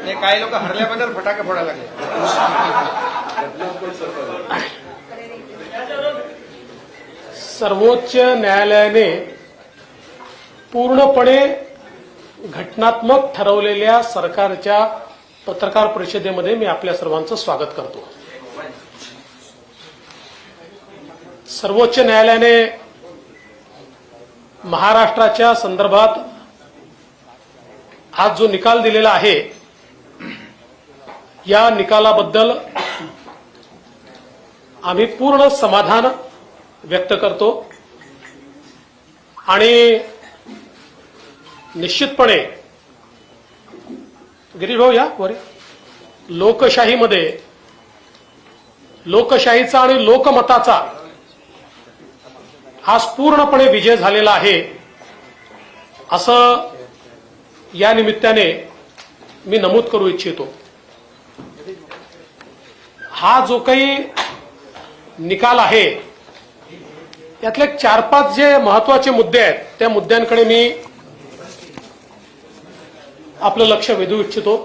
ते काही लोक हरल्याबद्दल फटाके फोडायला लागले. सर्वोच्च न्यायालयाने पूर्णपणे घटनात्मक ठरवलेल्या सरकारच्या पत्रकार परिषदेमध्ये मी आपल्या सर्वांचं स्वागत करतो. सर्वोच्च न्यायालयाने महाराष्ट्राच्या संदर्भात आज जो निकाल दिलेला आहे या निकालाबद्दल आम्ही पूर्ण समाधान व्यक्त करतो आणि निश्चितपणे गिरीश भाऊ या वर लोकशाहीमध्ये लोकशाहीचा आणि लोकमताचा आज पूर्णपणे विजय झालेला आहे असं या निमित्ताने मी नमूद करू इच्छितो. हा जो काही निकाल आहे यातले 4-5 जे महत्वाचे मुद्दे आहेत त्या मुद्द्यांकडे मी आपलं लक्ष वेधू इच्छितो.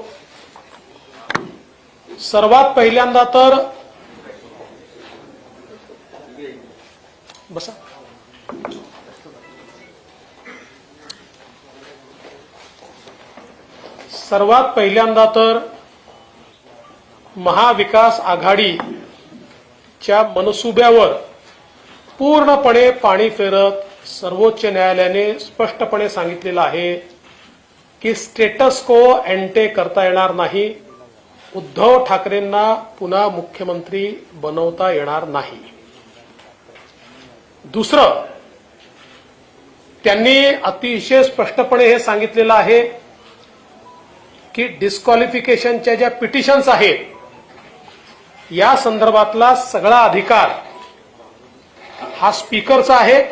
सर्वात पहिल्यांदा तर बसा सर्वात पहिल्यांदा तर महाविकास आघाडीच्या मनसुब्यावर पूर्णपणे पाणी फेरत सर्वोच्च न्यायालयाने स्पष्टपणे सांगितलेलं आहे की स्टेटस को एंटे करता येणार नाही, उद्धव ठाकरेंना पुन्हा मुख्यमंत्री बनवता येणार नाही. दुसरं, त्यांनी अतिशय स्पष्टपणे हे सांगितलेलं आहे की डिस्क्वालिफिकेशनच्या ज्या पिटिशन्स आहेत या संदर्भातला सगळा अधिकार हा स्पीकरचा आहे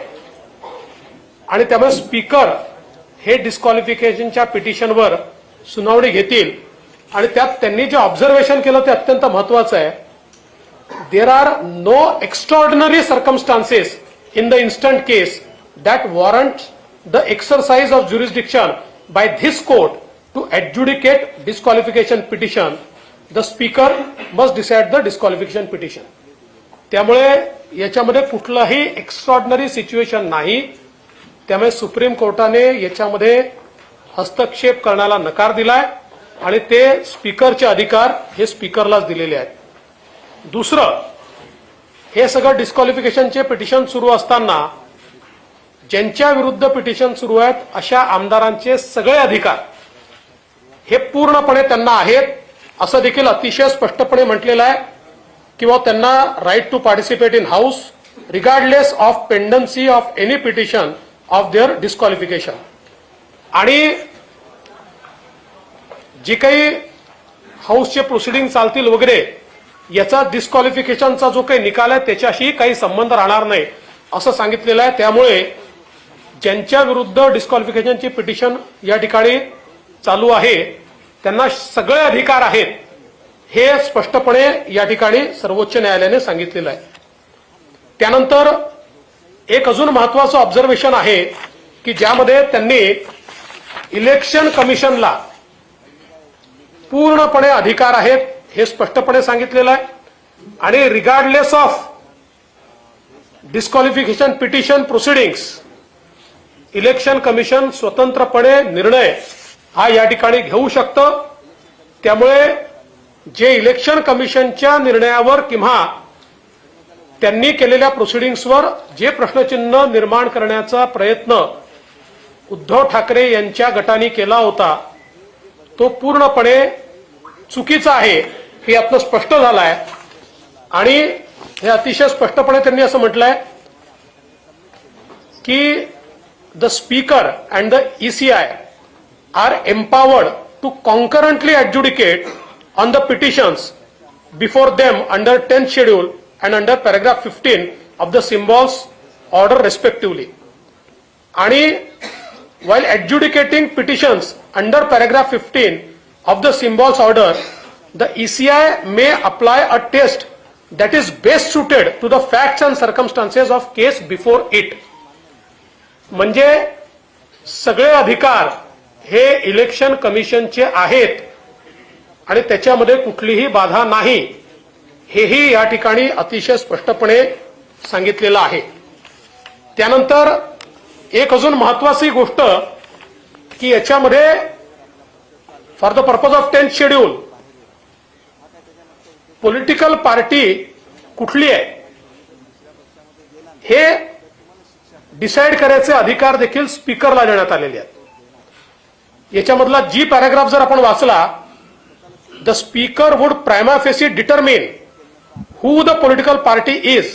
आणि त्यामुळे स्पीकर हे डिस्क्वालिफिकेशनच्या पिटिशनवर सुनावणी घेतील आणि त्यात त्यांनी जे ऑब्झर्वेशन केलं ते अत्यंत महत्वाचं आहे. There are no extraordinary circumstances in the instant case that warrant the exercise of jurisdiction by this court to adjudicate disqualification petition. The speaker must decide the disqualification petition. त्यामुळे याच्यामध्ये कुठलाही एक्स्ट्रॉर्डिनरी सिच्युएशन नाही. त्यामुळे supreme कोर्टाने याच्यामध्ये हस्तक्षेप करण्याला नकार दिलाय आणि ते स्पीकरचे अधिकार हे स्पीकरलाच दिलेले आहेत. दुसरं, हे सगळं डिस्क्वालिफिकेशनचे पिटिशन सुरू असताना ज्यांच्या विरुद्ध पिटिशन सुरू आहेत अशा आमदारांचे सगळे अधिकार हे पूर्णपणे त्यांना आहेत असं देखील अतिशय स्पष्टपणे म्हटलेलं आहे किंवा त्यांना right to participate in house regardless of pendency of any petition of their disqualification. आणि जी काही हाऊसचे प्रोसिडिंग चालतील वगैरे याचा डिस्क्वालिफिकेशनचा जो काही निकाल आहे त्याच्याशी काही संबंध राहणार नाही असं सांगितलेलं आहे. त्यामुळे ज्यांच्या विरुद्ध डिस्क्वालिफिकेशनची पिटिशन या ठिकाणी चालू आहे त्यांना सगळे अधिकार आहेत हे स्पष्टपणे या ठिकाणी सर्वोच्च न्यायालयाने सांगितलेलं आहे. त्यानंतर एक अजून महत्वाचं ऑब्झर्वेशन आहे की ज्यामध्ये त्यांनी इलेक्शन कमिशनला पूर्णपणे अधिकार आहेत हे स्पष्टपणे सांगितलेलं आहे आणि regardless of disqualification petition proceedings election commission स्वतंत्रपणे निर्णय हा या ठिकाणी घेऊ शकतं. त्यामुळे जे इलेक्शन कमिशनच्या निर्णयावर किंवा त्यांनी केलेल्या प्रोसिडिंग्सवर जे प्रश्नचिन्ह निर्माण करण्याचा प्रयत्न उद्धव ठाकरे यांच्या गटाने केला होता तो पूर्णपणे चुकीचा आहे हे यातनं स्पष्ट झालं आहे. आणि हे अतिशय स्पष्टपणे त्यांनी असं म्हटलंय की the speaker and the ECI are empowered to concurrently adjudicate on the petitions before them under 10th schedule and under paragraph 15 of the symbols order respectively. आणि while adjudicating petitions under paragraph 15 of the symbols order, the ECI may apply a test that is best suited to the facts and circumstances of case before it. म्हणजे सगळे अधिकार हे election कमिशनचे आहेत आणि त्याच्यामध्ये कुठलीही बाधा नाही, हेही या ठिकाणी अतिशय स्पष्टपणे सांगितलेलं आहे. त्यानंतर एक अजून महत्वाची गोष्ट की याच्यामध्ये for the purpose of 10th schedule political party कुठली आहे हे डिसाईड करायचे अधिकार देखील स्पीकरला देण्यात आलेले आहेत. याच्यामधला जी पॅराग्राफ जर आपण वाचला, the speaker would prima facie determine who the political party is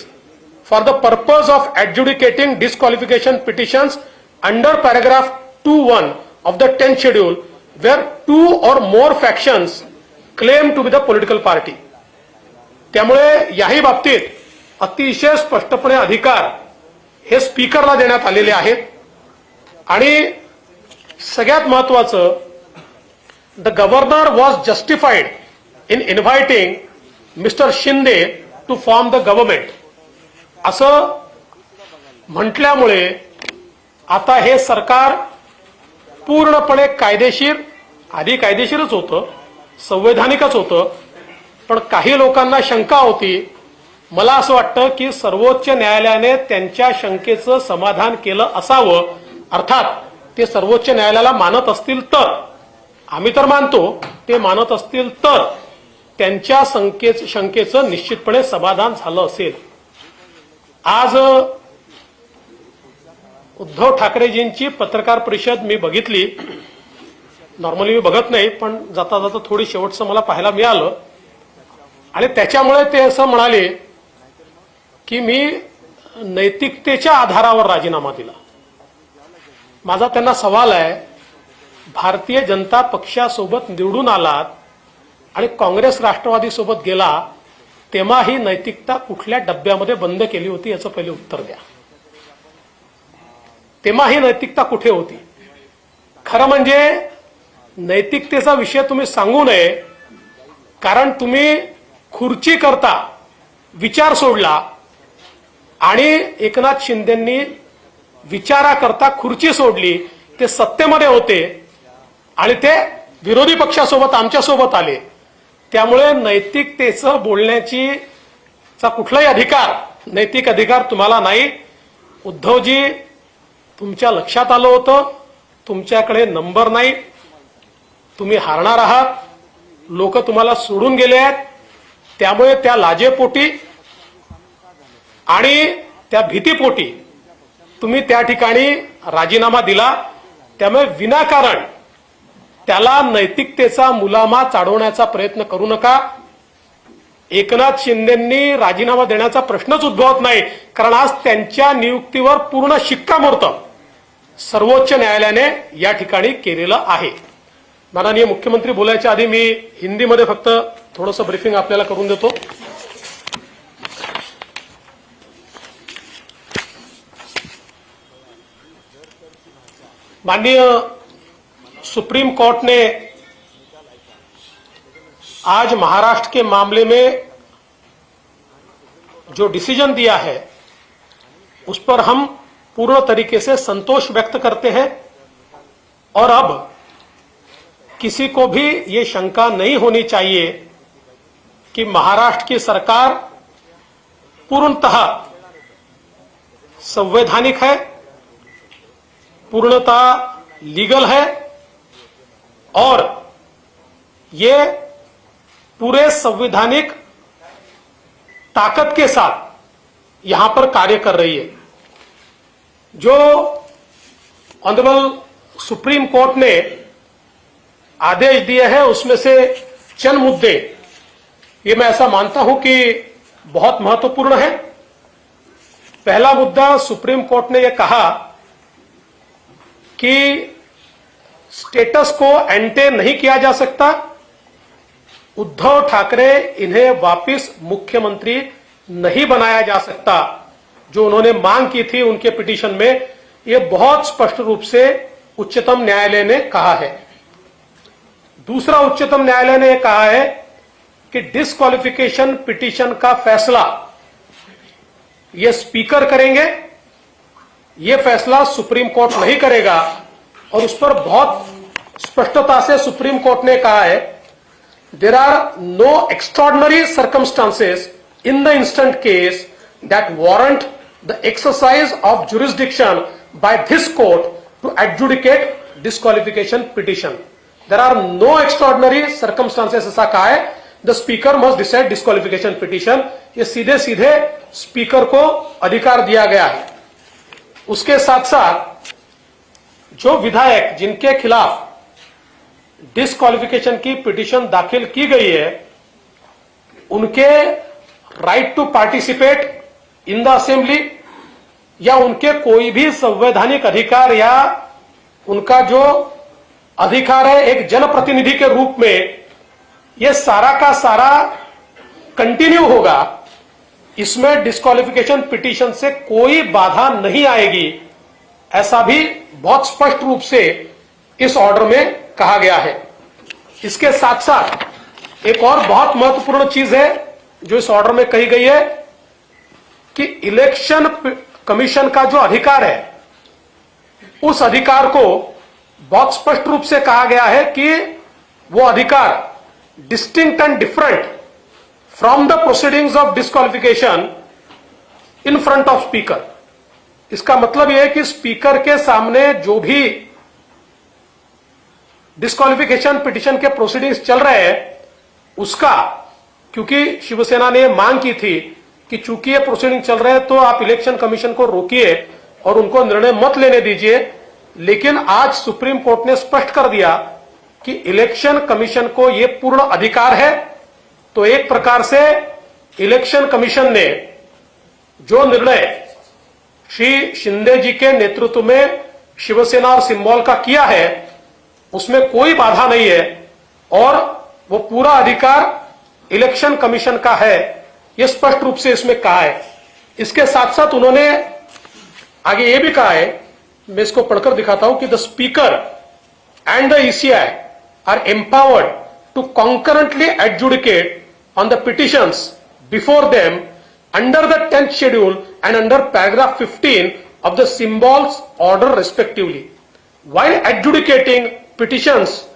for the purpose of adjudicating disqualification petitions under paragraph 2(1) of the 10th schedule where two or more factions claim to be the political party. त्यामुळे याही बाबतीत अतिशय स्पष्टपणे अधिकार हे स्पीकरला देण्यात आलेले आहेत. आणि सगळ्यात महत्वाचं, the governor was justified in inviting mister Shinde to form the government असं म्हटल्यामुळे आता हे सरकार पूर्णपणे कायदेशीर, आधी कायदेशीरच होतं, संवैधानिकच होतं, पण काही लोकांना शंका होती. मला असं वाटतं की सर्वोच्च न्यायालयाने त्यांच्या शंकेचं समाधान केलं असावं. अर्थात ते सर्वोच्च न्यायालयाला मानत असतील तर, आम्ही तर मानतो, ते मानत असतील तर त्यांच्या शंकेचं निश्चितपणे समाधान झालं असेल. आज उद्धव ठाकरेजींची पत्रकार परिषद मी बघितली. नॉर्मली मी बघत नाही, पण जाता जाता थोडी शेवटचं मला पाहायला मिळालं. आणि त्याच्यामुळे ते असं म्हणाले की मी नैतिकतेच्या आधारावर राजीनामा दिला. माझा त्यांना सवाल आहे, भारतीय जनता पक्षासोबत निवडून आलात आणि काँग्रेस राष्ट्रवादी सोबत गेला, तेव्हा ही नैतिकता कुठल्या डब्यामध्ये बंद केली होती याचं पहिले उत्तर द्या. तेव्हा ही नैतिकता कुठे होती? खरं म्हणजे नैतिकतेचा विषय तुम्ही सांगू नये, कारण तुम्ही खुर्ची करता विचार सोडला आणि एकनाथ शिंदेंनी विचाराकरता खुर्ची सोडली. ते सत्तेमध्ये होते आणि ते विरोधी पक्षासोबत आमच्यासोबत आले. त्यामुळे नैतिकतेचं बोलण्याचा कुठलाही अधिकार, नैतिक अधिकार तुम्हाला नाही. उद्धवजी, तुमच्या लक्षात आलं होतं, तुमच्याकडे नंबर नाही, तुम्ही हारणार आहात, लोक तुम्हाला सोडून गेले आहेत. त्यामुळे त्या लाजेपोटी आणि त्या भीतीपोटी तुम्ही त्या ठिकाणी राजीनामा दिला. त्यामुळे विनाकारण त्याला नैतिकतेचा मुलामा चाडवण्याचा प्रयत्न करू नका. एकनाथ शिंदेंनी राजीनामा देण्याचा प्रश्नच उद्भवत नाही, कारण आज त्यांच्या नियुक्तीवर पूर्ण शिक्कामोर्तब सर्वोच्च न्यायालयाने या ठिकाणी केलेलं आहे. माननीय मुख्यमंत्री बोलायच्या आधी मी हिंदीमध्ये फक्त थोडंसं ब्रीफिंग आपल्याला करून देतो. माननीय सुप्रीम कोर्ट ने आज महाराष्ट्र के मामले में जो डिसीजन दिया है उस पर हम पूर्ण तरीके से संतोष व्यक्त करते हैं. और अब किसी को भी ये शंका नहीं होनी चाहिए कि महाराष्ट्र की सरकार पूर्णतः संवैधानिक है, पूर्णतः लीगल है और ये पूरे संवैधानिक ताकत के साथ यहां पर कार्य कर रही है. जो ऑनरेबल सुप्रीम कोर्ट ने आदेश दिए हैं उसमें से चंद मुद्दे ये मैं ऐसा मानता हूं कि बहुत महत्वपूर्ण है. पहला मुद्दा, सुप्रीम कोर्ट ने यह कहा कि स्टेटस को एंटे नहीं किया जा सकता. उद्धव ठाकरे इन्हें वापस मुख्यमंत्री नहीं बनाया जा सकता. जो उन्होंने मांग की थी उनके पिटीशन में, यह बहुत स्पष्ट रूप से उच्चतम न्यायालय ने कहा है. दूसरा, उच्चतम न्यायालय ने कहा है कि डिस्क्वालिफिकेशन पिटीशन का फैसला ये स्पीकर करेंगे, ये फैसला सुप्रीम कोर्ट नहीं करेगा. और उस पर बहुत स्पष्टता से सुप्रीम कोर्ट ने कहा है there are no extraordinary circumstances in the instant case that warrant the exercise of jurisdiction by this court to adjudicate disqualification petition. There are no extraordinary circumstances ऐसा कहा है. The speaker must decide disqualification petition. ये सीधे सीधे speaker को अधिकार दिया गया है. उसके साथ साथ जो विधायक जिनके खिलाफ डिस्क्वालिफिकेशन की पिटीशन दाखिल की गई है, उनके right to participate in the assembly या उनके कोई भी संवैधानिक अधिकार या उनका जो अधिकार है एक जनप्रतिनिधि के रूप में, यह सारा का सारा कंटिन्यू होगा. इसमें डिस्क्वालिफिकेशन पिटीशन से कोई बाधा नहीं आएगी, ऐसा भी बहुत स्पष्ट रूप से इस ऑर्डर में कहा गया है. इसके साथ साथ एक और बहुत महत्वपूर्ण चीज है जो इस ऑर्डर में कही गई है कि इलेक्शन कमीशन का जो अधिकार है, उस अधिकार को बहुत स्पष्ट रूप से कहा गया है कि वो अधिकार distinct end different from the proceedings of disqualification in front of speaker. इसका मतलब यह है कि स्पीकर के सामने जो भी डिस्क्वालिफिकेशन पिटीशन के प्रोसीडिंग्स चल रहे हैं, उसका, क्योंकि शिवसेना ने मांग की थी कि चूंकि ये प्रोसीडिंग चल रहे हैं तो आप इलेक्शन कमीशन को रोकिए और उनको निर्णय मत लेने दीजिए, लेकिन आज सुप्रीम कोर्ट ने स्पष्ट कर दिया कि इलेक्शन कमीशन को यह पूर्ण अधिकार है. तो एक प्रकार से इलेक्शन कमीशन ने जो निर्णय श्री शिंदे जी के नेतृत्व में शिवसेना और सिंबल का किया है, उसमें कोई बाधा नहीं है और वो पूरा अधिकार इलेक्शन कमीशन का है, यह स्पष्ट रूप से इसमें कहा है. इसके साथ साथ उन्होंने आगे ये भी कहा है, मैं इसको पढ़कर दिखाता हूं कि the speaker and the ECI are empowered to concurrently adjudicate on the petitions before them under the 10th schedule and under paragraph 15 of the symbols order respectively. While adjudicating petitions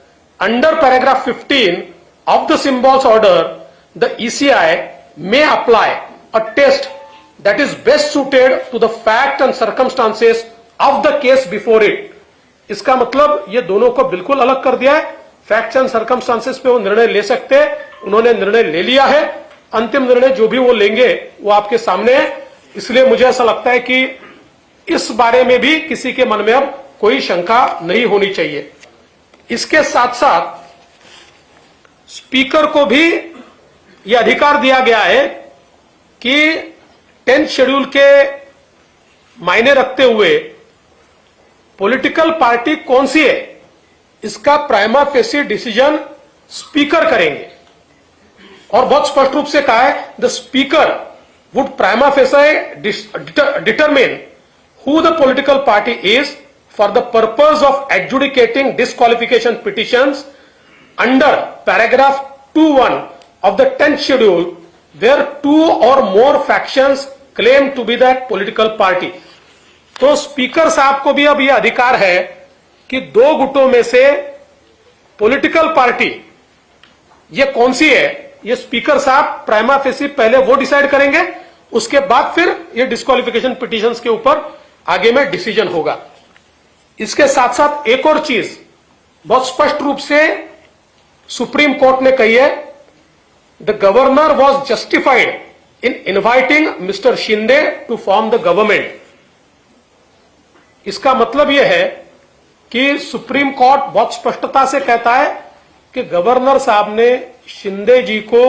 under paragraph 15 of the symbols order, the ECI may apply a test that is best suited to the fact and circumstances of the case before it. इसका मतलब ये दोनों को बिल्कुल अलग कर दिया है. Facts end circumstances पे वो निर्णय ले सकते हैं, उन्होंने निर्णय ले लिया है. अंतिम निर्णय जो भी वो लेंगे वो आपके सामने है. इसलिए मुझे ऐसा लगता है कि इस बारे में भी किसी के मन में अब कोई शंका नहीं होनी चाहिए. इसके साथ साथ स्पीकर को भी यह अधिकार दिया गया है कि 10th शेड्यूल के मायने रखते हुए पॉलिटिकल पार्टी कौन सी है, इसका प्राइमा फेसी डिसीजन स्पीकर करेंगे. और बहुत स्पष्ट रूप से कहा है the speaker would prima facie determine who the political party is for the purpose of adjudicating disqualification petitions under paragraph 2(1) of the 10th schedule where two or more factions claim to be that political party. तो speaker साहब को भी अब यह अधिकार है कि दो गुटों में से पॉलिटिकल पार्टी ये कौन सी है, ये स्पीकर साहब प्राइमा फेसी पहले वो डिसाइड करेंगे, उसके बाद फिर ये डिस्क्वालिफिकेशन पिटीशंस के ऊपर आगे में डिसीजन होगा. इसके साथ साथ एक और चीज बहुत स्पष्ट रूप से सुप्रीम कोर्ट ने कही है, the governor was justified in inviting mister Shinde to form the government. इसका मतलब यह है कि सुप्रीम कोर्ट बहुत स्पष्टता से कहता है कि गवर्नर साहब ने शिंदे जी को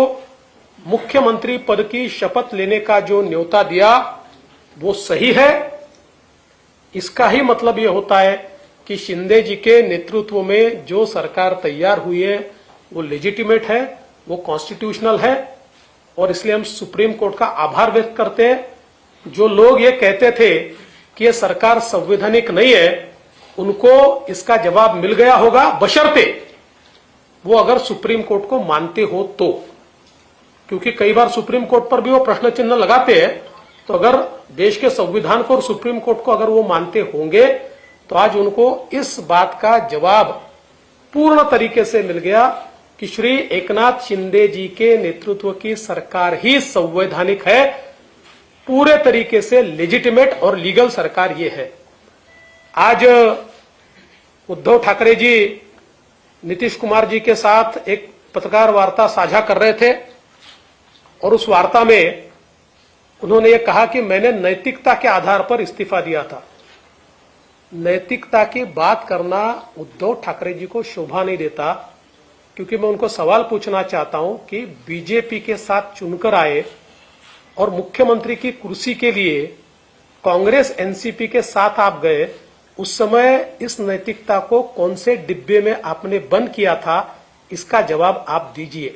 मुख्यमंत्री पद की शपथ लेने का जो न्योता दिया वो सही है. इसका ही मतलब यह होता है कि शिंदे जी के नेतृत्व में जो सरकार तैयार हुई है वो लेजिटिमेट है, वो कॉन्स्टिट्यूशनल है. और इसलिए हम सुप्रीम कोर्ट का आभार व्यक्त करते हैं. जो लोग ये कहते थे कि ये सरकार संवैधानिक नहीं है, उनको इसका जवाब मिल गया होगा, बशर्ते वो अगर सुप्रीम कोर्ट को मानते हो तो. क्योंकि कई बार सुप्रीम कोर्ट पर भी वो प्रश्न चिन्ह लगाते हैं. तो अगर देश के संविधान को और सुप्रीम कोर्ट को अगर वो मानते होंगे तो आज उनको इस बात का जवाब पूर्ण तरीके से मिल गया कि कि श्री एकनाथ शिंदे जी के नेतृत्व की सरकार ही संवैधानिक है, पूरे तरीके से लेजिटिमेट और लीगल सरकार ये है। आज उद्धव ठाकरे जी नीतीश कुमार जी के साथ एक पत्रकार वार्ता साझा कर रहे थे और उस वार्ता में उन्होंने ये कहा कि मैंने नैतिकता के आधार पर इस्तीफा दिया था। नैतिकता की बात करना उद्धव ठाकरे जी को शोभा नहीं देता, क्योंकि मैं उनको सवाल पूछना चाहता हूं कि बीजेपी के साथ चुनकर आए और मुख्यमंत्री की कुर्सी के लिए कांग्रेस एनसीपी के साथ आप गए, उस समय इस नैतिकता को कौन से डिब्बे में आपने बंद किया था, इसका जवाब आप दीजिए।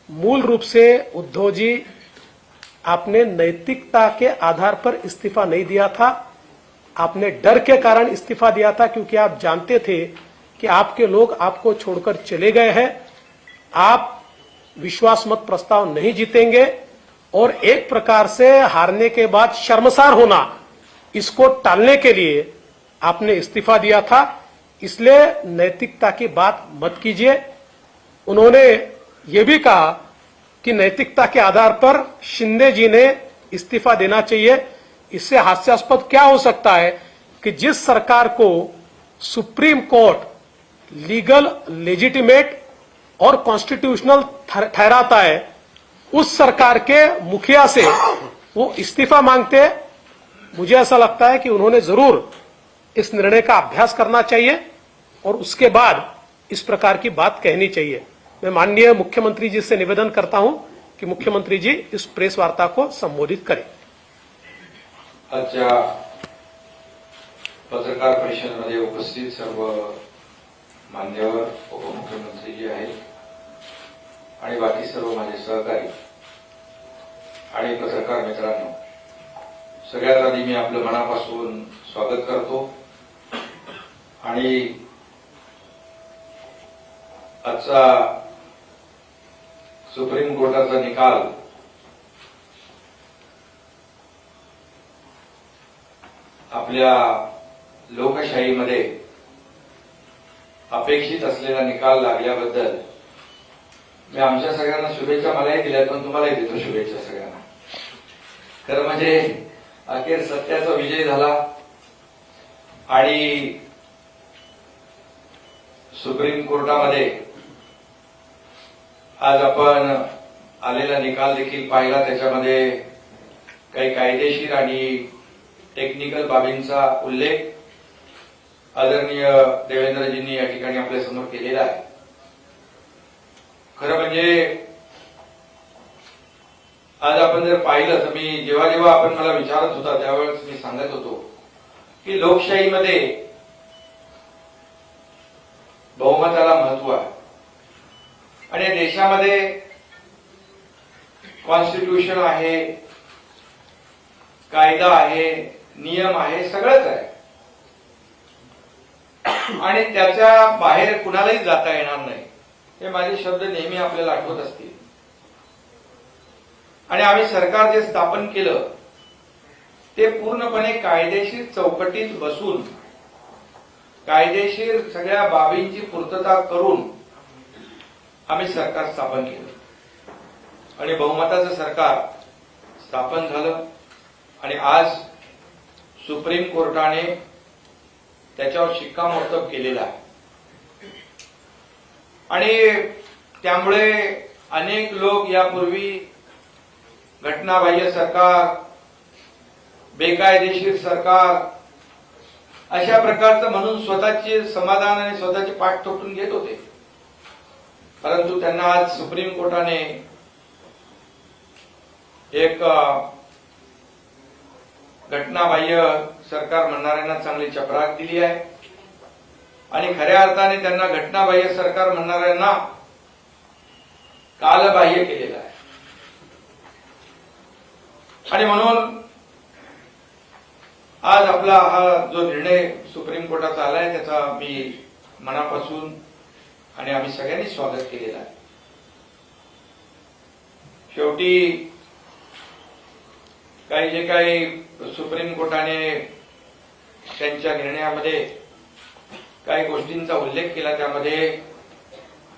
मूल रूप से उद्धव जी, आपने नैतिकता के आधार पर इस्तीफा नहीं दिया था, आपने डर के कारण इस्तीफा दिया था, क्योंकि आप जानते थे कि आपके लोग आपको छोड़कर चले गए हैं, आप विश्वास मत प्रस्ताव नहीं जीतेंगे और एक प्रकार से हारने के बाद शर्मसार होना, इसको टालने के लिए आपने इस्तीफा दिया था। इसलिए नैतिकता की बात मत कीजिए। उन्होंने ये भी कहा कि नैतिकता के आधार पर शिंदे जी ने इस्तीफा देना चाहिए। इससे हास्यास्पद क्या हो सकता है कि जिस सरकार को सुप्रीम कोर्ट लीगल, लेजिटिमेट और कॉन्स्टिट्यूशनल ठहराता है, उस सरकार के मुखिया से वो इस्तीफा मांगते हैं। मुझे ऐसा लगता है कि उन्होंने जरूर इस निर्णय का अभ्यास करना चाहिए और उसके बाद इस प्रकार की बात कहनी चाहिए। मैं माननीय मुख्यमंत्री जी से निवेदन करता हूं कि मुख्यमंत्री जी इस प्रेस वार्ता को संबोधित करें। आजच्या पत्रकार परिषदेमध्ये उपस्थित सर्व मान्यवर उपमुख्यमंत्री जी आहेत आणि बाकी सर्व माझे सहकारी आणि पत्रकार मित्रांनो, सगळ्यात आधी मी आपलं मनापासून स्वागत करतो आणि आजचा सुप्रीम कोर्टाचा निकाल आपल्या लोकशाहीमध्ये अपेक्षित असलेला निकाल लागल्याबद्दल मी आमच्या सगळ्यांना शुभेच्छा मलाही दिल्या, पण तुम्हालाही देतो शुभेच्छा सगळ्यांना। खरं म्हणजे अखेर सत्याचा विजय झाला आणि सुप्रीम कोर्टामध्ये आज आपण आलेला निकाल देखील पाहिला। त्याच्यामध्ये काही कायदेशीर आणि टेक्निकल बाबींचा उल्लेख आदरणीय देवेंद्रजींनी या ठिकाणी आपल्या समोर केलेला आहे। खरं म्हणजे आज आपण जर पाहिलं तर मी जेव्हा आपण मला विचारत होता त्यावेळेस मी सांगत होतो की लोकशाहीमध्ये बहुमताला महत्व आहे आणि या देशामध्ये कॉन्स्टिट्यूशन आहे, कायदा आहे, नियम आहे, सगळंच आहे आणि त्याच्या बाहेर कुणालाही जाता येणार नाही, हे माझे शब्द नेहमी आपल्याला आठवत असतील। आणि आम्ही सरकार जे स्थापन केलं ते पूर्णपणे कायदेशीर चौकटीत बसून कायदेशीर सगळ्या बाबींची पूर्तता करून आम्ही सरकार स्थापन केलं आणि बहुमताचं सरकार स्थापन झालं आणि आज सुप्रीम कोर्टाने त्याच्यावर शिक्कामोर्तब केलेला आहे आणि त्यामुळे अनेक लोक यापूर्वी घटनाबाह्य सरकार, बेकायदेशीर सरकार अशा प्रकारचं म्हणून स्वतःचे समाधान आणि स्वतःचे पाठ तोडून घेत होते, परंतु त्यांना आज सुप्रीम कोर्टाने एक घटनाबाह्य सरकार म्हणणाऱ्यांना चांगली चपराक दिली आहे आणि खऱ्या अर्थाने त्यांना घटनाबाह्य सरकार म्हणणाऱ्यांना कालबाह्य केलेलं आहे। आणि म्हणून आज आपला हा जो निर्णय सुप्रीम कोर्टाचा आलाय त्याचा मी मनापासून आणि आम्ही सगळ्यांनी स्वागत केलेलं आहे। शेवटी जे काही सुप्रीम कोर्टाने त्यांच्या निर्णयामध्ये काही गोष्टींचा उल्लेख केला, त्यामध्ये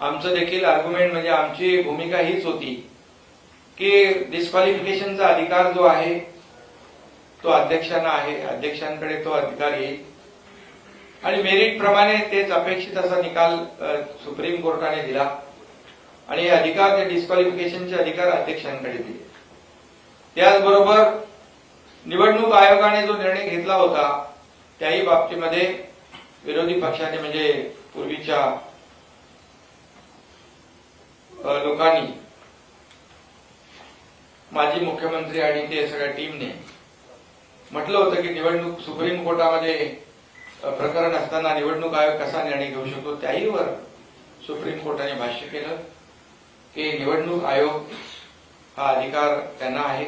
आमचं देखील आर्ग्युमेंट म्हणजे आमची भूमिका हीच होती की डिस्क्वालिफिकेशनचा अधिकार जो आहे तो अध्यक्षांना आहे, अध्यक्षांकडे तो अधिकार येईल आणि मेरिट प्रमाणे तेच अपेक्षित असा निकाल सुप्रीम कोर्टाने दिला आणि हे अधिकार, ते डिस्क्वालिफिकेशनचे अधिकार अध्यक्षांकडे दिले. त्याचबरोबर निवडणूक आयोगाने जो निर्णय घेतला होता त्याही बाबतीमध्ये विरोधी पक्षाने म्हणजे पूर्वीच्या लोकांनी, माजी मुख्यमंत्री आणि ते सगळ्या टीमने म्हटलं होतं की निवडणूक सुप्रीम कोर्टामध्ये प्रकरण असताना निवडणूक आयोग कसा निर्णय घेऊ शकतो, त्याहीवर सुप्रीम कोर्टाने भाष्य केलं की निवडणूक आयोग हा अधिकार त्यांना आहे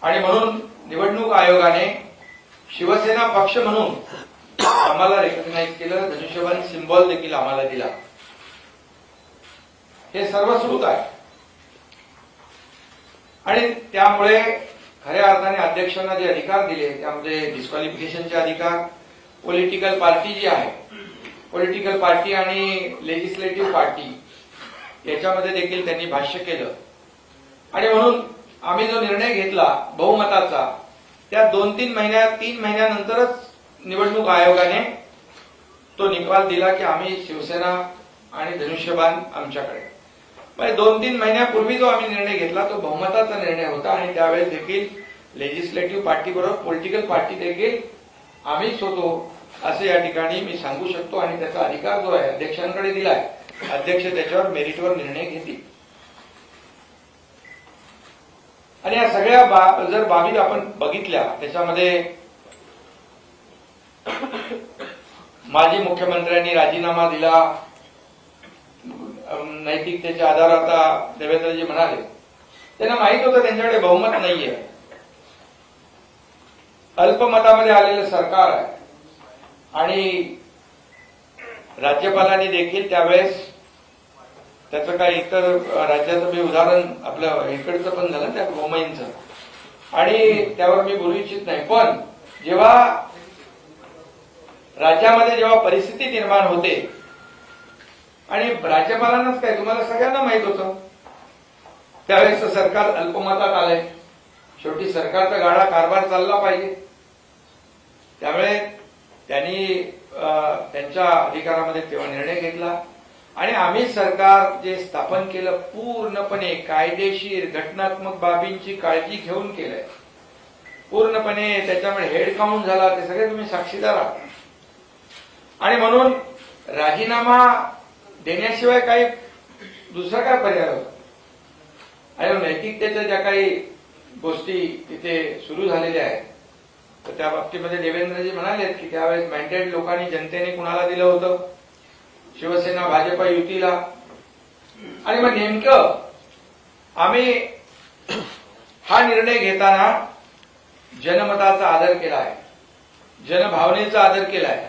आणि म्हणून निवडणूक आयोगाने शिवसेना पक्ष म्हणून आम्हाला रेकग्नाइज केलं, धनुष्यबाण सिम्बॉल देखील आम्हाला दिला. हे सर्व सुरूच आहे आणि त्यामुळे खऱ्या अर्थाने अध्यक्षांना जे अधिकार दिले त्यामध्ये डिस्क्वालिफिकेशनचे अधिकार, पॉलिटिकल पार्टी जी आहे, पॉलिटिकल पार्टी आणि लेजिस्लेटिव्ह पार्टी याच्यामध्ये देखील त्यांनी भाष्य केलं आणि म्हणून आम्ही जो निर्णय घेतला बहुमताचा त्या 2-3 महिन्यानंतरच निवडणूक आयोगाने तो निकाल दिला की आम्ही शिवसेना आणि धनुष्यबाण आमच्याकडे. म्हणजे 2-3 महिन्यापूर्वी जो आम्ही निर्णय घेतला तो बहुमताचा निर्णय होता आणि त्यावेळेस देखील लेजिस्लेटिव्ह पार्टी बरोबर पॉलिटिकल पार्टी देखील आम्हीच होतो असं या ठिकाणी मी सांगू शकतो आणि त्याचा अधिकार जो आहे अध्यक्षांकडे दिलाय, अध्यक्ष त्याच्यावर मेरिटवर निर्णय घेतील. आणि या सगळ्या जर बाबी आपण बघितल्या त्याच्यामध्ये माजी मुख्यमंत्र्यांनी राजीनामा दिला, नैतिकतेच्या आधारावर आता देवेंद्रजी म्हणाले, त्यांना माहित होतं त्यांच्याकडे बहुमत नाहीये, अल्पमतामध्ये आलेलं सरकार आहे आणि राज्यपालांनी देखील त्यावेळेस त्याचं काही इतर राज्याचं मी उदाहरण आपलं इकडचं पण झालं त्या गोमईंचं आणि त्यावर मी बोलू इच्छित नाही, पण जेव्हा राज्यामध्ये जेव्हा परिस्थिती निर्माण होते आणि राज्यपालांनाच काय तुम्हाला सगळ्यांना माहित होतं त्यावेळेस सरकार अल्पमतात आलंय, शेवटी सरकारचा गाडा कारभार चालला पाहिजे, त्यामुळे त्यांनी त्यांच्या अधिकारामध्ये तेव्हा निर्णय घेतला आणि आम्ही सरकार जे स्थापन केलं पूर्णपणे कायदेशीर घटनात्मक बाबींची काळजी घेऊन केलंय, पूर्णपणे त्याच्यामुळे हेड काउंट झाला, ते सगळे तुम्ही साक्षीदार आहात आणि म्हणून राजीनामा देण्याशिवाय काही दुसरा काय पर्याय होता. आणि नैतिकतेच्या ज्या काही गोष्टी तिथे सुरू झालेल्या आहेत तर त्या बाबतीमध्ये देवेंद्रजी म्हणालेत की त्यावेळेस मॅन्डेट लोकांनी जनतेने कुणाला दिलं होतं, शिवसेना भाजप युतीला, आणि मग नेमकं आम्ही हा निर्णय घेताना जनमताचा आदर केला आहे, जनभावनेचा आदर केलाय,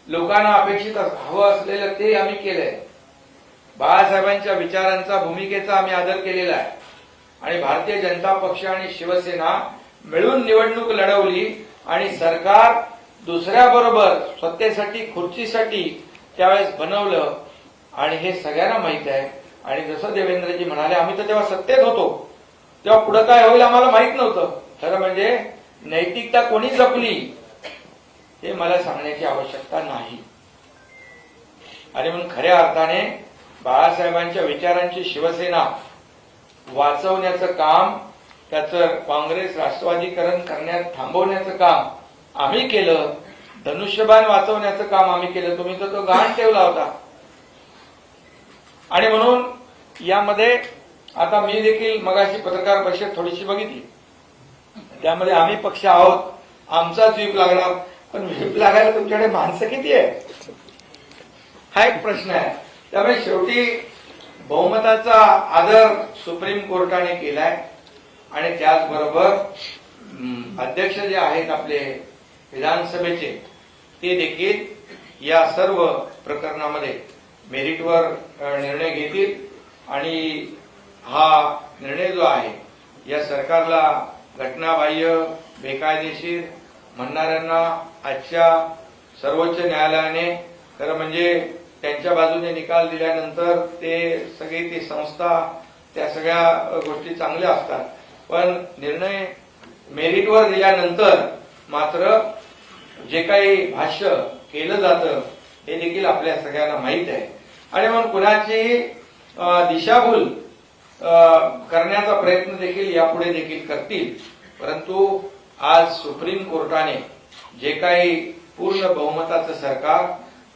लोकांना अपेक्षित हवं असलेलं ते आम्ही केलंय, बाळासाहेबांच्या विचारांचा भूमिकेचा आम्ही आदर केलेला आहे आणि भारतीय जनता पक्ष आणि शिवसेना मिळून निवडणूक लढवली आणि सरकार दुसऱ्याबरोबर सत्तेसाठी खुर्चीसाठी त्यावेळेस बनवलं आणि हे सगळ्यांना माहित आहे. आणि जसं देवेंद्रजी म्हणाले आम्ही तर तेव्हा सत्तेत होतो, तेव्हा पुढे काय होईल आम्हाला माहित नव्हतं. खरं म्हणजे नैतिकता कोणी जपली हे मला सांगण्याची आवश्यकता नाही. आणि म्हणून खऱ्या अर्थाने बाळासाहेबांच्या विचारांची शिवसेना वाचवण्याचं काम, त्याचं काँग्रेस राष्ट्रवादीकरण करण्यात थांबवण्याचं काम आम्ही केलं, धनुष्यबाण वाचवण्याचं काम आम्ही केलं. तुम्ही तर तो गहाण ठेवला होता. आणि म्हणून यामध्ये आता मी देखील मगाशी पत्रकार परिषद थोडीशी बघितली, त्यामध्ये आम्ही पक्ष आहोत, आमचाच व्हीप लागणार, पण व्हीप लागायला तुमच्याकडे माणसं किती आहे हा एक प्रश्न आहे. त्यामुळे शेवटी बहुमताचा आदर सुप्रीम कोर्टाने केलाय आणि त्याचबरोबर अध्यक्ष जे आहेत आपले विधानसभेचे ते देखील या सर्व प्रकरणामध्ये मेरिटवर निर्णय घेतील आणि हा निर्णय जो आहे या सरकारला घटनाबाह्य बेकायदेशीर म्हणणाऱ्यांना आजच्या सर्वोच्च न्यायालयाने खरं म्हणजे त्यांच्या बाजूने निकाल दिल्यानंतर ते सगळी ती संस्था त्या सगळ्या गोष्टी चांगल्या असतात, पण निर्णय मेरिटवर दिल्यानंतर मात्र जे काही भाष्य केलं जातं हे देखील आपल्या सगळ्यांना माहीत आहे. आणि मग कुणाची दिशाभूल करण्याचा प्रयत्न देखील यापुढे देखील करतील. परंतु आज सुप्रीम कोर्टाने जे काही पूर्ण बहुमताचं सरकार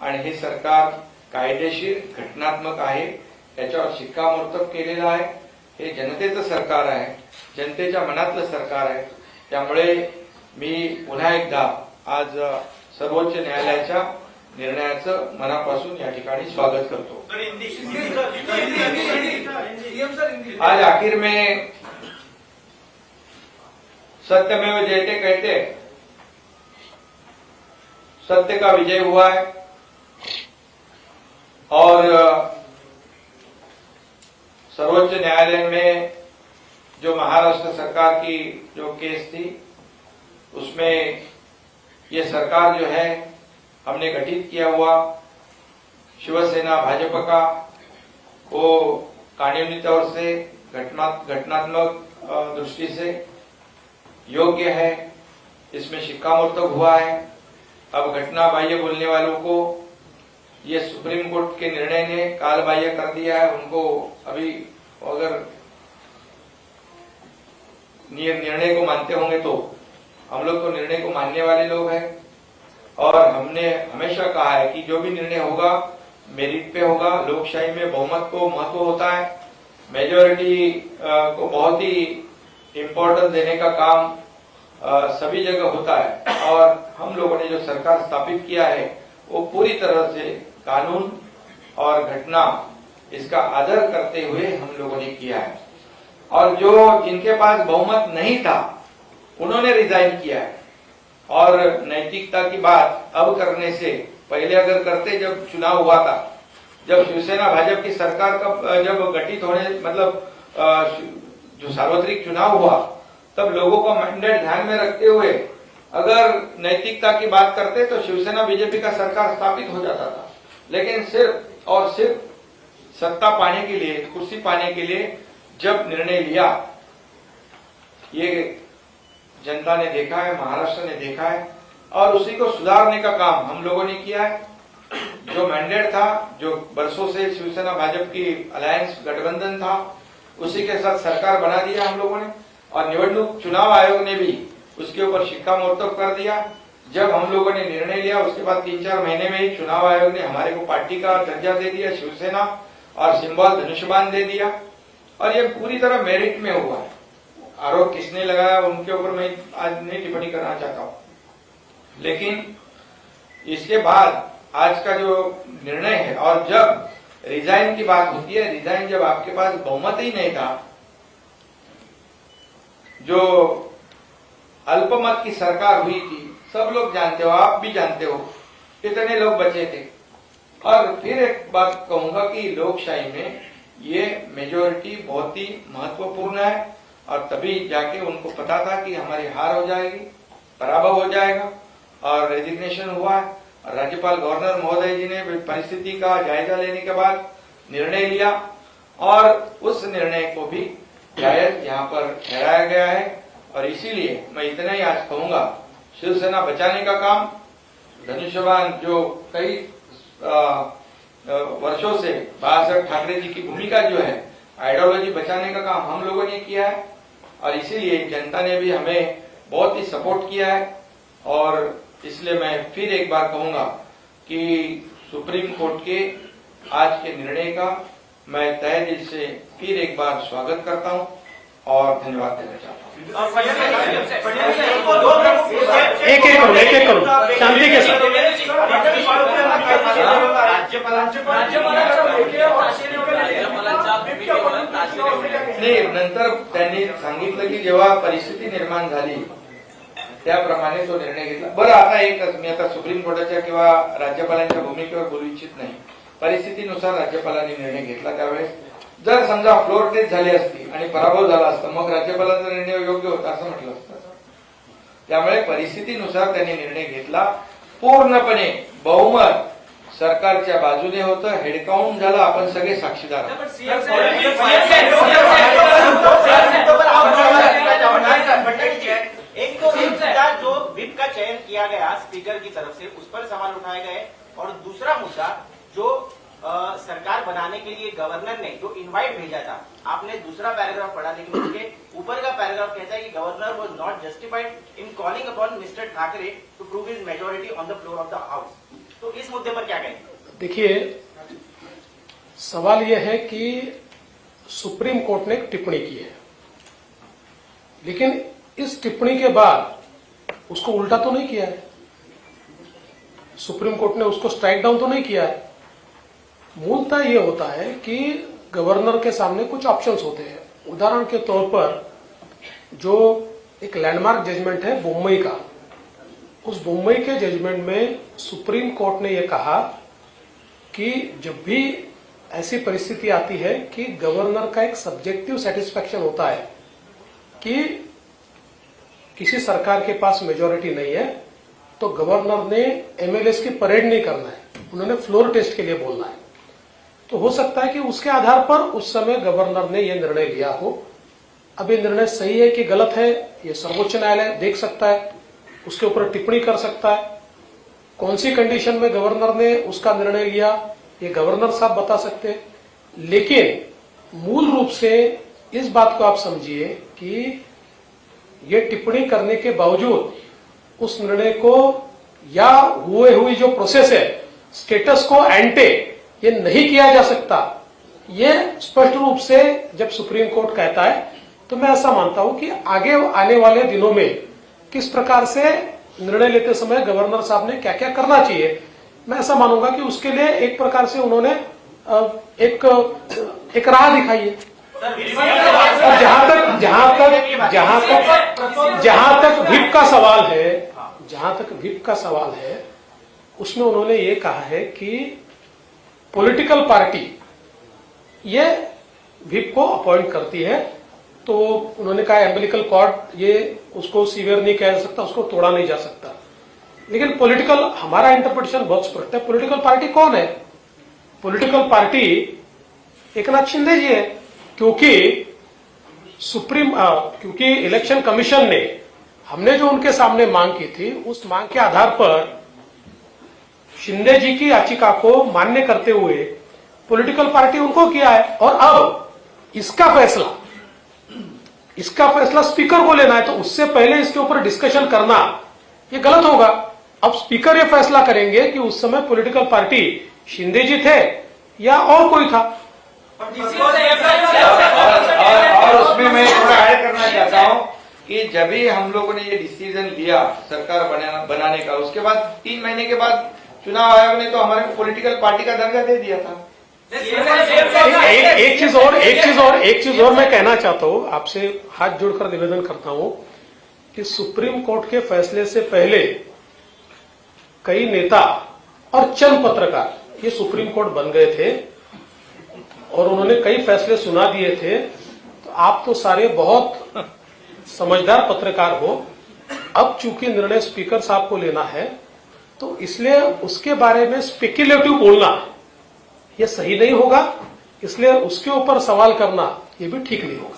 आणि हे सरकार कायदेशीर घटनात्मक आहे याच्यावर शिक्कामोर्तब केलेलं आहे. हे जनतेचं सरकार आहे, जनतेच्या मनातलं सरकार आहे. त्यामुळे मी पुन्हा एकदा आज सर्वोच्च न्यायालयाच्या निर्णयाचं मनापासून या ठिकाणी स्वागत करतो. आज आखिर में सत्यमेव जयते कहते, सत्य का विजय हुआ है और सर्वोच्च न्यायालय में जो महाराष्ट्र सरकार की जो केस थी उसमें ये सरकार जो है हमने गठित किया हुआ शिवसेना भाजपा का वो कानूनी तौर से घटनात्मक दृष्टि से योग्य है, इसमें शिक्कामोर्तब हुआ है. अब घटना बाह्य बोलने वालों को ये सुप्रीम कोर्ट के निर्णय ने काल बाह्य कर दिया है. उनको अभी अगर निर्णय को मानते होंगे तो हम लोग तो निर्णय को मानने वाले लोग हैं और हमने हमेशा कहा है कि जो भी निर्णय होगा मेरिट पे होगा. लोकशाही में बहुमत को महत्व होता है, मेजोरिटी को बहुत ही इम्पोर्टेंस देने का काम सभी जगह होता है. और हम लोगों ने जो सरकार स्थापित किया है वो पूरी तरह से कानून और घटना इसका आदर करते हुए हम लोगों ने किया है. और जो जिनके पास बहुमत नहीं था उन्होंने रिजाइन किया है. और नैतिकता की बात अब करने से पहले अगर करते, जब चुनाव हुआ था, जब शिवसेना भाजपा की सरकार का जब गठित होने मतलब जो सार्वत्रिक चुनाव हुआ तब लोगों का मैंडेट ध्यान में रखते हुए अगर नैतिकता की बात करते तो शिवसेना बीजेपी का सरकार स्थापित हो जाता था. लेकिन सिर्फ और सिर्फ सत्ता पाने के लिए, कुर्सी पाने के लिए जब निर्णय लिया, ये जनता ने देखा है, महाराष्ट्र ने देखा है और उसी को सुधारने का काम हम लोगों ने किया है. जो मैंडेट था, जो बरसों से शिवसेना भाजपा की अलायंस गठबंधन था, उसी के साथ सरकार बना दिया हम लोगों ने. और निवडणूक चुनाव आयोग ने भी उसके ऊपर शिक्कामोर्तब कर दिया. जब हम लोगों ने निर्णय लिया उसके बाद 3-4 महीने में ही चुनाव आयोग ने हमारे को पार्टी का दर्जा दे दिया, शिवसेना, और सिंबल धनुष्यबाण दे दिया. और ये पूरी तरह मेरिट में हुआ है. आरोप किसने लगाया उनके ऊपर मैं आज नहीं टिप्पणी करना चाहता हूं. लेकिन इसके बाद आज का जो निर्णय है, और जब रिजाइन की बात होती है, रिजाइन जब आपके पास बहुमत ही नहीं था, जो अल्पमत की सरकार हुई थी, सब लोग जानते हो, आप भी जानते हो कितने लोग बचे थे. और फिर एक बात कहूंगा कि लोकशाही में ये मेजोरिटी बहुत ही महत्वपूर्ण है. और तभी जाके उनको पता था कि हमारी हार हो जाएगी, पराभव हो जाएगा. और रेजिग्नेशन हुआ है. राज्यपाल गवर्नर महोदय जी ने परिस्थिति का जायजा लेने के बाद निर्णय लिया और उस निर्णय को भी जायज यहाँ पर ठहराया गया है. और इसीलिए मैं इतना ही आज कहूंगा, शिवसेना बचाने का काम, धनुष्यबाण जो कई वर्षों से बाला साहब ठाकरे जी की भूमिका जो है, आइडियोलॉजी बचाने का काम हम लोगों ने किया है. और इसीलिए जनता ने भी हमें बहुत ही सपोर्ट किया है. और इसलिए मैं फिर एक बार कहूंगा कि सुप्रीम कोर्ट के आज के निर्णय का मैं तहे दिल से फिर एक बार स्वागत करता हूं और धन्यवाद देना चाहता हूं. एक एक करून शांती के साथ. नाही, नंतर त्यांनी सांगितलं की जेव्हा परिस्थिती निर्माण झाली त्याप्रमाणे तो निर्णय घेतला. बरं, आता एकच, मी आता सुप्रीम कोर्टाच्या किंवा राज्यपालांच्या भूमिकेवर बोलू इच्छित नाही. परिस्थितीनुसार राज्यपालांनी निर्णय घेतला. त्यावेळेस जर समजा फ्लोर टेस्ट झाली असती आणि पराभव झाला असता, मग राज्यपालांचा निर्णय योग्य होता असं म्हटलं असतं. त्यामुळे परिस्थितीनुसार त्यांनी निर्णय घेतला. पूर्णपणे बहुमत सरकारच्या बाजूने होतं, हेडकाउंट झालं, आपण सगळे साक्षीदार आहोत. एक तो मुद्दा जो विप का चयन किया गया स्पीकर की तरफ से, उस पर सवाल उठाए गए, और दूसरा मुद्दा जो सरकार बनाने के लिए गवर्नर ने जो इनवाइट भेजा था, आपने दूसरा पैराग्राफ पढ़ा, लेकिन उसके ऊपर का पैराग्राफ कहता है कि governor was not justified in calling upon mister Thackeray to prove his majority on the floor of the house. तो इस मुद्दे पर क्या कहेंगे? देखिए, सवाल यह है कि सुप्रीम कोर्ट ने एक टिप्पणी की है, लेकिन इस टिप्पणी के बाद उसको उल्टा तो नहीं किया है. सुप्रीम कोर्ट ने उसको स्ट्राइक डाउन तो नहीं किया है. मूलतः यह होता है कि गवर्नर के सामने कुछ ऑप्शंस होते हैं. उदाहरण के तौर पर जो एक लैंडमार्क जजमेंट है बम्बई का, उस बम्बई के जजमेंट में सुप्रीम कोर्ट ने यह कहा कि जब भी ऐसी परिस्थिति आती है कि गवर्नर का एक सब्जेक्टिव सेटिस्फैक्शन होता है कि किसी सरकार के पास मेजोरिटी नहीं है, तो गवर्नर ने एमएलएस की परेड नहीं करना है, उन्होंने फ्लोर टेस्ट के लिए बोलना है. तो हो सकता है कि उसके आधार पर उस समय गवर्नर ने यह निर्णय लिया हो. अब ये निर्णय सही है कि गलत है, ये सर्वोच्च न्यायालय देख सकता है, उसके ऊपर टिप्पणी कर सकता है. कौन सी कंडीशन में गवर्नर ने उसका निर्णय लिया, ये गवर्नर साहब बता सकते हैं. लेकिन मूल रूप से इस बात को आप समझिए कि ये टिप्पणी करने के बावजूद उस निर्णय को या हुई जो प्रोसेस है, स्टेटस को एंटे, ये नहीं किया जा सकता. ये स्पष्ट रूप से जब सुप्रीम कोर्ट कहता है, तो मैं ऐसा मानता हूं कि आगे आने वाले दिनों में किस प्रकार से निर्णय लेते समय गवर्नर साहब ने क्या क्या करना चाहिए, मैं ऐसा मानूंगा कि उसके लिए एक प्रकार से उन्होंने एक राह दिखाई है. और जहां तक व्हिप का सवाल है, उसमें उन्होंने ये कहा है कि पॉलिटिकल पार्टी ये व्हिप को अपॉइंट करती है. तो उन्होंने कहा एम्बिलिकल कॉर्ड ये उसको सीवियर नहीं किया जा सकता, उसको तोड़ा नहीं जा सकता. लेकिन पॉलिटिकल, हमारा इंटरप्रिटेशन बहुत स्पष्ट है. पॉलिटिकल पार्टी कौन है? पॉलिटिकल पार्टी एकनाथ शिंदे जी है, क्योंकि क्योंकि इलेक्शन कमीशन ने, हमने जो उनके सामने मांग की थी, उस मांग के आधार पर शिंदे जी की याचिका को मान्य करते हुए पॉलिटिकल पार्टी उनको किया है. और अब इसका फैसला स्पीकर को लेना है, तो उससे पहले इसके ऊपर डिस्कशन करना ये गलत होगा. अब स्पीकर ये फैसला करेंगे कि उस समय पॉलिटिकल पार्टी शिंदे जी थे या और कोई था. और उसमें मैं थोड़ा ऐड करना चाहता हूं कि जब भी हम लोगों ने ये डिसीजन लिया सरकार बनाने का, उसके बाद 3 महीने के बाद चुनाव आयोग ने तो हमारे को पॉलिटिकल पार्टी का दर्जा दे दिया था. एक चीज और मैं कहना चाहता हूं, आपसे हाथ जोड़कर निवेदन करता हूं कि सुप्रीम कोर्ट के फैसले से पहले कई नेता और चंद पत्रकार ये सुप्रीम कोर्ट बन गए थे और उन्होंने कई फैसले सुना दिए थे. तो आप तो सारे बहुत समझदार पत्रकार हो. अब चूंकि निर्णय स्पीकर साहब को लेना है, तो इसलिए उसके बारे में स्पेक्युलेटिव बोलना ये सही नहीं होगा. इसलिए उसके ऊपर सवाल करना ये भी ठीक नहीं होगा.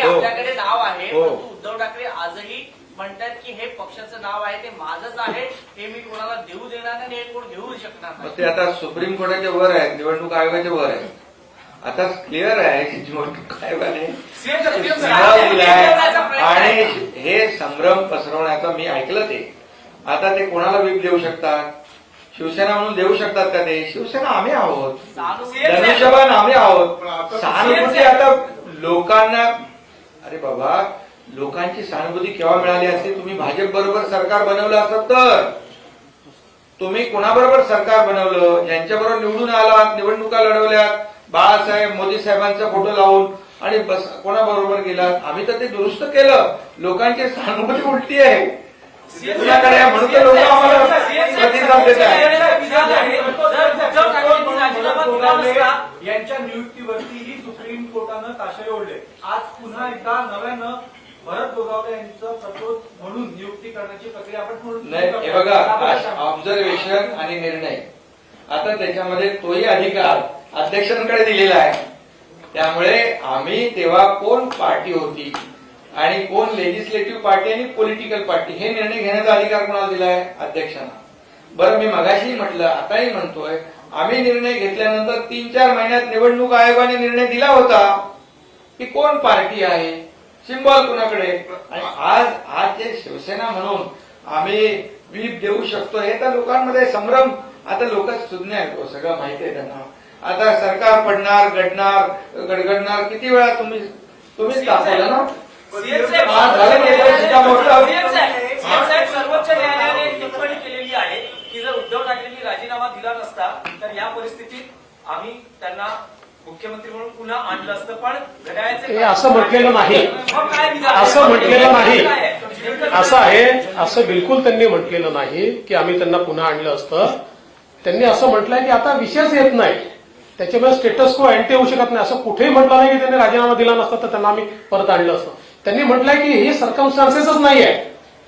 आपल्याकडे नाव आहे, उद्धव ठाकरे आजही म्हणतात की हे पक्षाचं नाव आहे, ते माझंच आहे, हे मी कोणाला देऊ देणार नाही, हे कोण घेऊ शकणार नाही. ते आता सुप्रीम कोर्टाच्या वर आहे, निवडणूक आयोगाच्या वर आहे. आता क्लिअर आहे की निवडणूक आयोगाने आणि हे संभ्रम पसरवण्याचं मी ऐकलं ते. आता ते कोणाला व्हीप देऊ शकतात? शिवसेना म्हणून देऊ शकतात का ते? शिवसेना आम्ही आहोत, धनुष्यबाण आम्ही आहोत. सहानुभूती आता लोकांना, अरे बाबा, लोकांची सहानुभूती केव्हा मिळाली असते? तुम्ही भाजप बरोबर सरकार बनवलं असत तर. तुम्ही कोणाबरोबर सरकार बनवलं? ज्यांच्याबरोबर निवडून आलात, निवडणुका लढवल्यात, बाळासाहेब मोदी साहेबांचा फोटो लावून, आणि बस कोणाबरोबर गेलात? आम्ही तर ते दुरुस्त केलं. लोकांची सहानुभूती उलटी आहे तुझ्याकडे, म्हणून लोक आम्हाला प्रतिसाद देत आहेत. यांच्या नियुक्तीवरतीही सुप्रीम कोर्टानं ताशेरे ओढले. आज पुन्हा एकदा नव्यानं भरत गोगावले यांचं प्रपोज म्हणून नियुक्ती करण्याची प्रक्रिया आपण नाही, हे बघा ऑब्झर्वेशन आणि निर्णय, आता त्याच्यामध्ये तोही अधिकार अध्यक्षांकडे दिलेला आहे. त्यामुळे आम्ही तेव्हा कोण पार्टी होती आणि कोण लेजिस्लेटिव्ह पार्टी आणि पॉलिटिकल पार्टी हे निर्णय घेण्याचा अधिकार कोणाला दिला आहे? अध्यक्षांना. बरं, मी मगाशी म्हटलं, आताही म्हणतोय, आम्ही निर्णय घेतल्यानंतर 3-4 महिन्यात निवडणूक आयोगाने निर्णय दिला होता की कोण पार्टी आहे, सिंबॉल कुणाकडे. आणि आज जे शिवसेना म्हणून आम्ही व्हीप देऊ शकतो हे तर लोकांमध्ये संभ्रम. आता लोक सुज्ञ आहेत, सगळं माहिती आहे त्यांना. आता सरकार पडणार, गडगडणार, किती वेळा तुम्हीच दाखवलं ना. सर्वोच्च न्यायालयाने टिप्पणी केलेली आहे की जर उद्धव ठाकरेंनी राजीनामा दिला नसता तर या परिस्थितीत आम्ही त्यांना मुख्यमंत्री म्हणून पुन्हा आणलं असतं. पण घड्याळाचे हे असं म्हटलेलं नाही, असं म्हटलेलं नाही. असं आहे, असं बिलकुल त्यांनी म्हटलेलं नाही की आम्ही त्यांना पुन्हा आणलं असतं. त्यांनी असं म्हटलंय की आता विषयच येत नाही, त्याच्यामुळे स्टेटस को अँटी होऊ शकत नाही. असं कुठेही म्हटलं नाही की त्यांनी राजीनामा दिला नसता तर त्यांना आम्ही परत आणलं असतं. त्यांनी म्हटलंय की हे सर्कमस्टान्सेसच नाही आहे,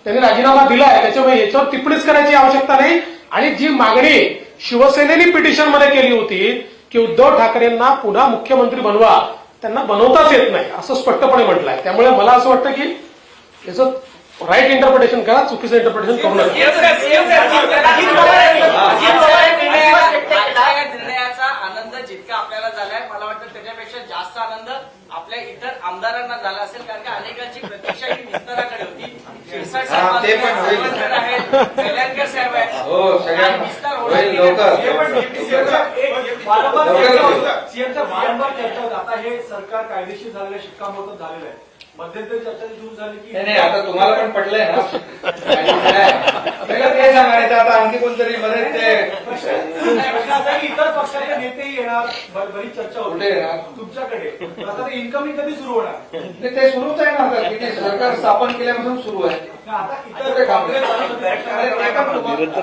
त्यांनी राजीनामा दिलाय, त्याच्यामुळे याच्यावर टिप्पणीच करायची आवश्यकता नाही. आणि जी मागणी शिवसेनेने पिटिशनमध्ये केली होती की उद्धव ठाकरेंना पुन्हा मुख्यमंत्री बनवा, त्यांना बनवताच येत नाही असं स्पष्टपणे म्हटलंय. त्यामुळे मला असं वाटतं की याचं राईट इंटरप्रिटेशन करा, चुकीचं इंटरप्रिटेशन करू नका. निर्णयाचा आनंद जितका आपल्याला झालाय, मला वाटतं त्याच्यापेक्षा जास्त आनंद आपल्या इतर आमदारांना झाला असेल, कारण की अनेकांची प्रतीक्षा ही विस्ताराकडे होती. शिरसाट साहेब ते पण होईल. आहेत, कल्याणकर साहेब आहेत, हो, सगळ्या विस्तार होईल लवकर. सीएमचा वारंवार चर्चा होत. आता हे सरकार कायदेशीर झालेलं, शिक्कामोर्तब झालेलं आहे. मध्यंतरी चर्चा सुरू झाली की नाही, आता तुम्हाला पण पटलंय ना. पहिलं ते सांगायचं, आता आणखी कोणतरी बरेच ते इतर पक्षाचे नेतेही येणार, बरीच चर्चा होती कुठे येणार? तुमच्याकडे. आता ते इन्कमिंग कधी सुरू होणार? ते सुरूच आहे ना. आता किती सरकार स्थापन केल्यापासून सुरू आहे. आता कुठे इतर थांबले? अरे ते का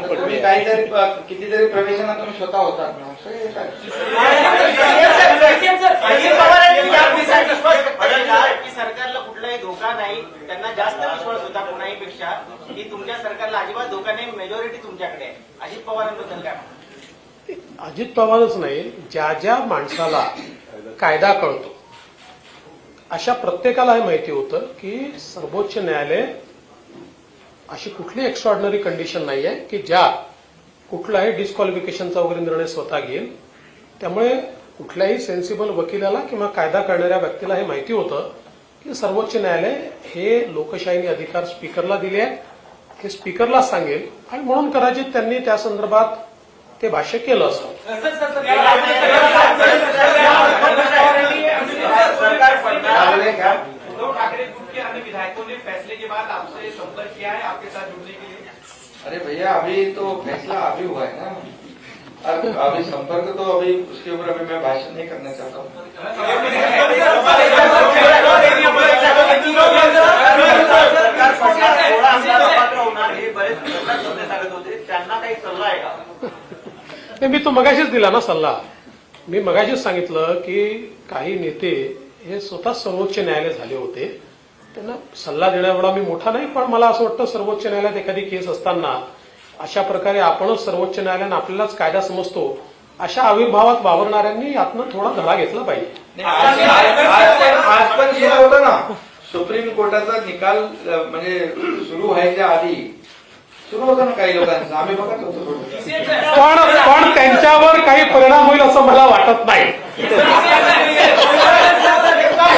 तुम्ही काहीतरी कितीतरी प्रवेशांना तुम्ही स्वतः होतात ना. सगळे काय? की सरकारला कुठलाही धोका नाही, त्यांना जास्त विश्वास होता कोणाहीपेक्षा की तुमच्या सरकारला अजिबात धोका नाही, मेजॉरिटी तुमच्याकडे आहे. अजित पवारांबद्दल काय म्हणतात? अजित पवारच नाही, ज्या ज्या माणसाला कायदा कळतो अशा प्रत्येकाला हे माहिती होतं की सर्वोच्च न्यायालय अशी कुठली एक्स्ट्रॉर्डिनरी कंडिशन नाही आहे की ज्या कुठलाही डिस्क्वालिफिकेशनचा वगैरे निर्णय स्वतः घेईल. त्यामुळे कुठल्याही सेन्सिबल वकिलाला किंवा कायदा करणाऱ्या व्यक्तीला हे माहिती होतं की सर्वोच्च न्यायालय हे लोकशाहीने अधिकार स्पीकरला दिले आहेत, हे स्पीकरला सांगेल, आणि म्हणून कदाचित त्यांनी त्या संदर्भात ते भाष्य केलं असं. उद्धव ठाकरे ग्रुप के अन्य विधायकों ने फैसले के बाद आपसे संपर्क किया है आपके साथ जुड़ने के लिए? अरे भैया, अभी तो फैसला अभी हुआ है ना. अभी संपर्क तो अभी उसके ऊपर अभी मैं भाषण नहीं करना चाहता हूँ. त्यांना काही सल्ला आहे का? मी तो मगाशीच दिला ना सल्ला. मी मगाशीच सांगितलं की काही नेते हे स्वतः सर्वोच्च न्यायालय झाले होते, त्यांना सल्ला देण्याएवढा मी मोठा नाही. पण मला असं वाटतं सर्वोच्च न्यायालयात एखादी केस असताना अशा प्रकारे आपणच सर्वोच्च न्यायालयानं आपल्यालाच कायदा समजतो अशा आविर्भावात वावरणाऱ्यांनी यातनं थोडा धडा घेतला पाहिजे. आज पण सुरू होतं ना, सुप्रीम कोर्टाचा निकाल म्हणजे सुरू व्हायच्या आधी सुरू होतं ना काही लोकांचं, आम्ही बघत होतो. पण त्यांच्यावर काही परिणाम होईल असं मला वाटत नाही.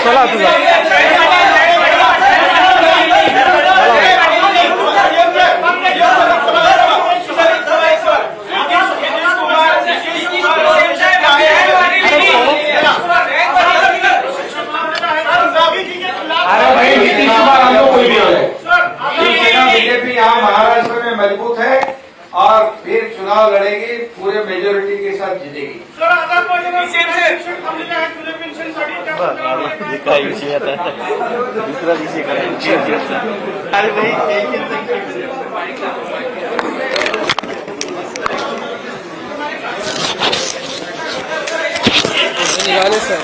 चला अरे भाई, नीतीश कुमार हम लोग कोई भी शिवसेना बीजेपी यहाँ महाराष्ट्र में मजबूत है और फिर चुनाव लड़ेगी, पूरे मेजोरिटी के साथ जीतेगी. काय विषय आता दुसरा विषय करायचा. अरे भाई, निघाले सर.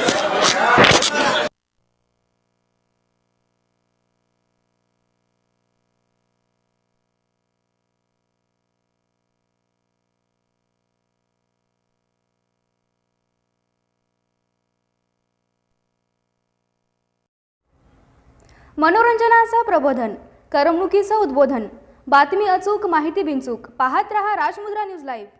मनोरंजनाचं प्रबोधन, करमणुकीचं उद्बोधन, बातमी अचूक, माहिती बिनचूक. पाहत रहा राजमुद्रा न्यूज लाईव्ह.